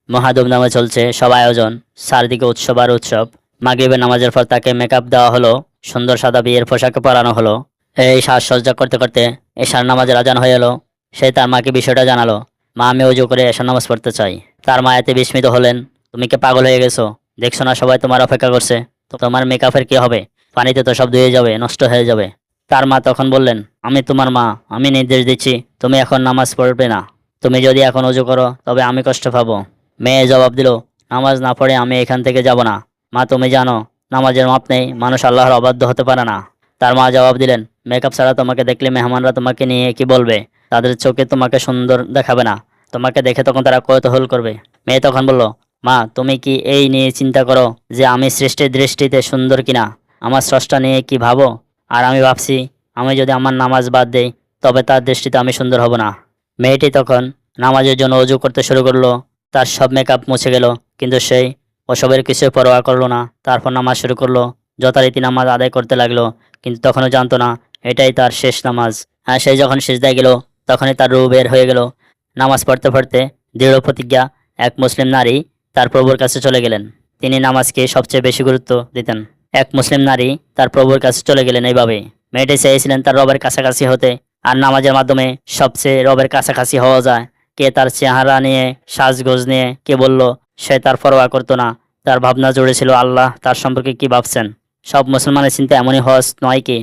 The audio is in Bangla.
মহাধুম নামে চলছে সব আয়োজন, চারদিকে উৎসব আর উৎসব। মাগরিবের নামাজের পর তাকে মেকআপ দেওয়া হলো, সুন্দর সাদা বিয়ের পোশাকে পরানো হলো। এই সাজসজ্জা করতে করতে এশার নামাজের আজান হয়ে এলো। সে তার মাকে বিষয়টা জানালো। মা, আমি অজু করে এশার নামাজ পড়তে চাই। তার মা এতে বিস্মিত হলেন। তুমি কি পাগল হয়ে গেছো? দেখছো না সবাই তোমার অপেক্ষা করছে? তো তোমার মেকআপের কি হবে? পানিতে তো সব ধুয়ে যাবে, নষ্ট হয়ে যাবে। তার মা তখন বললেন, আমি তোমার মা, আমি নির্দেশ দিচ্ছি তুমি এখন নামাজ পড়বে না। তুমি যদি এখন অজু করো তবে আমি কষ্ট পাবো। মেয়ে জবাব দিল, নামাজ না পড়ে আমি এখান থেকে যাব না। মা, তুমি জানো নামাজের মাপ নেই, মানুষ আল্লাহর অবাধ্য হতে পারে না। তার মা জবাব দিলেন, মেকআপ ছাড়া তোমাকে দেখলে মেহমানরা তোমাকে নিয়ে কি বলবে? তাদের চোখে তোমাকে সুন্দর দেখাবে না। তোমাকে দেখে তখন তারা কৌতূহল করবে। মেয়ে তখন বলল, মা, তুমি কি এই নিয়ে চিন্তা করো যে আমি সৃষ্টির দৃষ্টিতে সুন্দর কিনা? আমার স্রষ্টা নিয়ে কি ভাবো? আর আমি ভাবছি, আমি যদি আমার নামাজ বাদ দেই তবে তার দৃষ্টিতে আমি সুন্দর হব না। মেয়েটি তখন নামাজের জন্য অজু করতে শুরু করলো। তার সব মেকআপ মুছে গেল, কিন্তু সেই ওসবের কিছু পরোয়া করলো না। তারপর নামাজ শুরু করলো। যথারীতি নামাজ আদায় করতে লাগলো, কিন্তু তখনও জানতো না এটাই তার শেষ নামাজ। আর সেই যখন সিজদায় গেল তখনই তার রূহ বের হয়ে গেল। নামাজ পড়তে পড়তে দৃঢ় প্রতিজ্ঞা এক মুসলিম নারী তার প্রভুর কাছে চলে গেলেন। তিনি নামাজকে সবচেয়ে বেশি গুরুত্ব দিতেন। এক মুসলিম নারী তার প্রভুর কাছে চলে গেলেন এইভাবে। মেয়েটি চেয়েছিলেন তার রবের কাছাকাছি হতে, আর নামাজের মাধ্যমে সবচেয়ে রবের কাছাকাছি হওয়া যায়। কে তার চেহারা নিয়ে, সাজগোজ নিয়ে কে বলল, সে তার পরোয়া করতো না। তার ভাবনা জুড়ে ছিল আল্লাহ তার সম্পর্কে কি ভাবছেন। সব মুসলমানের চিন্তা এমনই হজ নয় কি?